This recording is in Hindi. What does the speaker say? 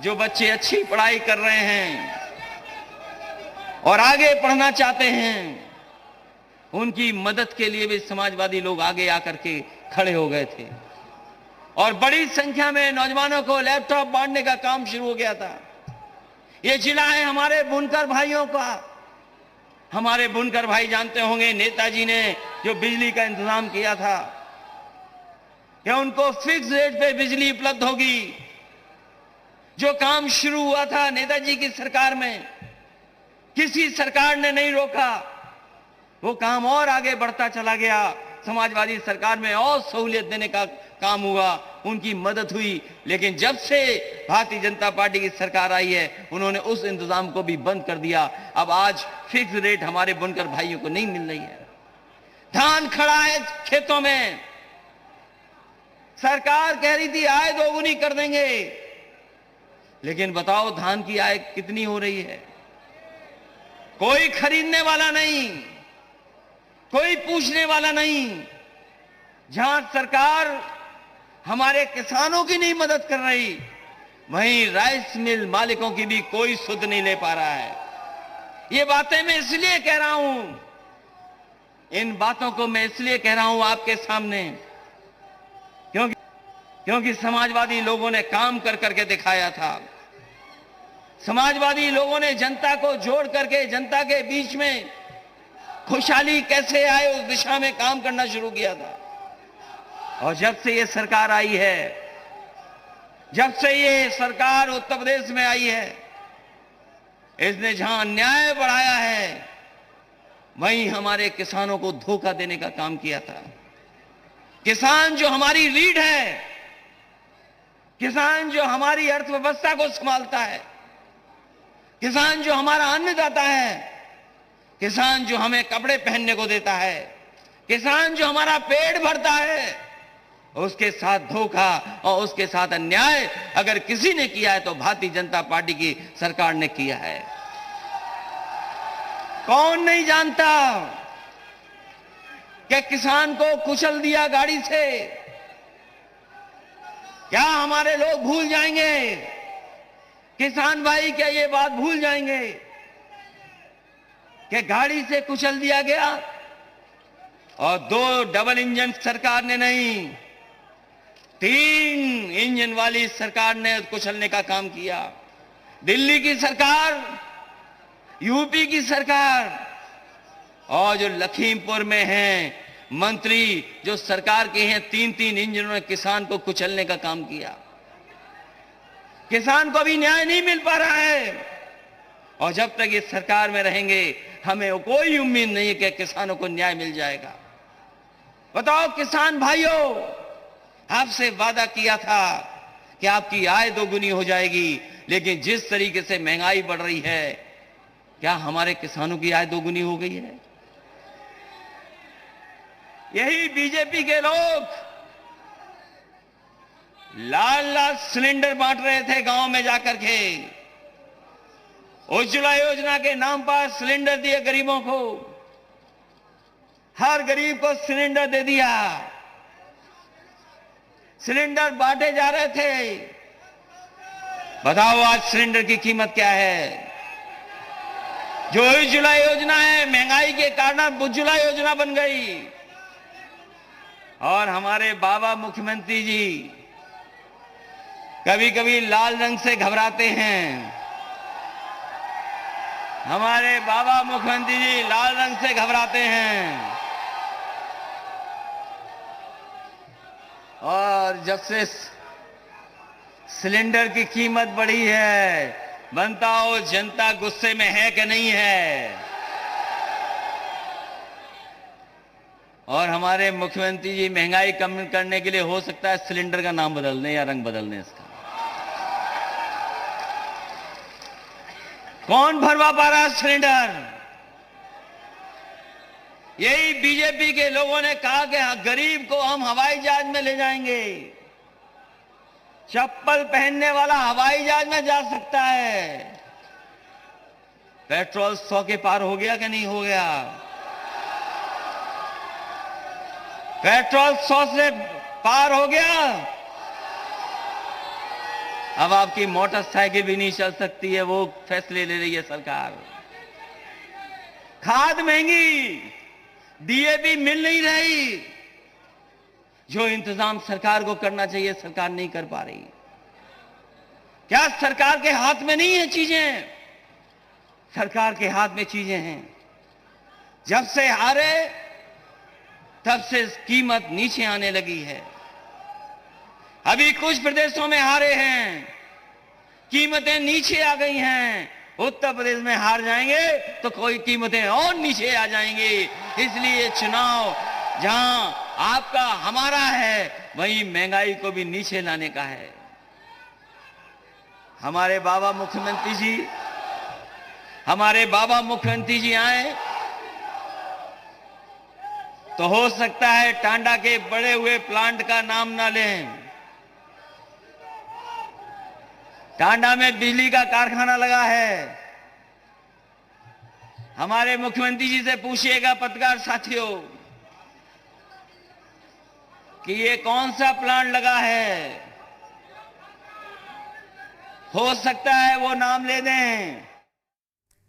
जो बच्चे अच्छी पढ़ाई कर रहे हैं और आगे पढ़ना चाहते हैं, उनकी मदद के लिए भी समाजवादी लोग आगे आकर के खड़े हो गए थे और बड़ी संख्या में नौजवानों को लैपटॉप बांटने का काम शुरू हो गया था। ये जिला है हमारे बुनकर भाइयों का। हमारे बुनकर भाई जानते होंगे, नेताजी ने जो बिजली का इंतजाम किया था कि उनको फिक्स रेट पे बिजली उपलब्ध होगी। जो काम शुरू हुआ था नेताजी की सरकार में, किसी सरकार ने नहीं रोका। वो काम और आगे बढ़ता चला गया। समाजवादी सरकार में और सहूलियत देने का काम हुआ, उनकी मदद हुई। लेकिन जब से भारतीय जनता पार्टी की सरकार आई है, उन्होंने उस इंतजाम को भी बंद कर दिया। अब आज फिक्स रेट हमारे बुनकर भाइयों को नहीं मिल रही है। धान खड़ा है खेतों में, सरकार कह रही थी आय दोगुनी कर देंगे, लेकिन बताओ धान की आय कितनी हो रही है? कोई खरीदने वाला नहीं, कोई पूछने वाला नहीं। जहां सरकार हमारे किसानों की नहीं मदद कर रही, वहीं राइस मिल मालिकों की भी कोई सुध नहीं ले पा रहा है। ये बातें मैं इसलिए कह रहा हूं, इन बातों को मैं इसलिए कह रहा हूं आपके सामने, क्योंकि समाजवादी लोगों ने काम कर करके दिखाया था। समाजवादी लोगों ने जनता को जोड़ करके जनता के बीच में खुशहाली कैसे आए उस दिशा में काम करना शुरू किया था। और जब से ये सरकार आई है, जब से ये सरकार उत्तर प्रदेश में आई है, इसने जहां अन्याय बढ़ाया है, वहीं हमारे किसानों को धोखा देने का काम किया था। किसान जो हमारी रीढ़ है, किसान जो हमारी अर्थव्यवस्था को संभालता है, किसान जो हमारा अन्नदाता है, किसान जो हमें कपड़े पहनने को देता है, किसान जो हमारा पेट भरता है, उसके साथ धोखा और उसके साथ अन्याय अगर किसी ने किया है तो भारतीय जनता पार्टी की सरकार ने किया है। कौन नहीं जानता कि किसान को कुचल दिया गाड़ी से? क्या हमारे लोग भूल जाएंगे? किसान भाई क्या ये बात भूल जाएंगे कि गाड़ी से कुचल दिया गया? और 2 डबल इंजन सरकार ने नहीं, 3 इंजन वाली सरकार ने कुचलने का काम किया। दिल्ली की सरकार, यूपी की सरकार और जो लखीमपुर में हैं मंत्री, जो सरकार के हैं, 3-3 इंजनों ने किसान को कुचलने का काम किया। किसान को भी न्याय नहीं मिल पा रहा है और जब तक ये सरकार में रहेंगे हमें कोई उम्मीद नहीं है कि किसानों को न्याय मिल जाएगा। बताओ किसान भाइयों, आपसे वादा किया था कि आपकी आय दोगुनी हो जाएगी, लेकिन जिस तरीके से महंगाई बढ़ रही है, क्या हमारे किसानों की आय दोगुनी हो गई है? यही बीजेपी के लोग लाल सिलेंडर बांट रहे थे गांव में जाकर के। उज्ज्वला योजना के नाम पर सिलेंडर दिए गरीबों को, हर गरीब को सिलेंडर दे दिया। सिलेंडर बांटे जा रहे थे। बताओ आज सिलेंडर की कीमत क्या है? जो उज्ज्वला योजना है, महंगाई के कारण उज्ज्वला योजना बन गई। और हमारे बाबा मुख्यमंत्री जी कभी कभी लाल रंग से घबराते हैं। हमारे बाबा मुख्यमंत्री जी लाल रंग से घबराते हैं। और जब से सिलेंडर की कीमत बढ़ी है, बनता हो जनता गुस्से में है कि नहीं है? और हमारे मुख्यमंत्री जी महंगाई कम करने के लिए हो सकता है सिलेंडर का नाम बदल दें या रंग बदल दें इसका। कौन भरवा पा रहा है सिलेंडर? यही बीजेपी के लोगों ने कहा कि गरीब को हम हवाई जहाज में ले जाएंगे। चप्पल पहनने वाला हवाई जहाज में जा सकता है। पेट्रोल 100 के पार हो गया कि नहीं हो गया? पेट्रोल 100 से पार हो गया। अब आपकी मोटरसाइकिल भी नहीं चल सकती है, वो फैसले ले रही है सरकार। खाद महंगी, डीएपी मिल नहीं रही। जो इंतजाम सरकार को करना चाहिए सरकार नहीं कर पा रही। क्या सरकार के हाथ में नहीं है चीजें? सरकार के हाथ में चीजें हैं। जब से हारे तब से कीमत नीचे आने लगी है। अभी कुछ प्रदेशों में हारे हैं, कीमतें नीचे आ गई हैं। उत्तर प्रदेश में हार जाएंगे तो कोई कीमतें और नीचे आ जाएंगी। इसलिए चुनाव जहां आपका हमारा है, वहीं महंगाई को भी नीचे लाने का है। हमारे बाबा मुख्यमंत्री जी आए तो हो सकता है टांडा के बड़े हुए प्लांट का नाम ना लें। टांडा में बिजली का कारखाना लगा है। हमारे मुख्यमंत्री जी से पूछिएगा पत्रकार साथियों कि ये कौन सा प्लांट लगा है। हो सकता है वो नाम ले दें।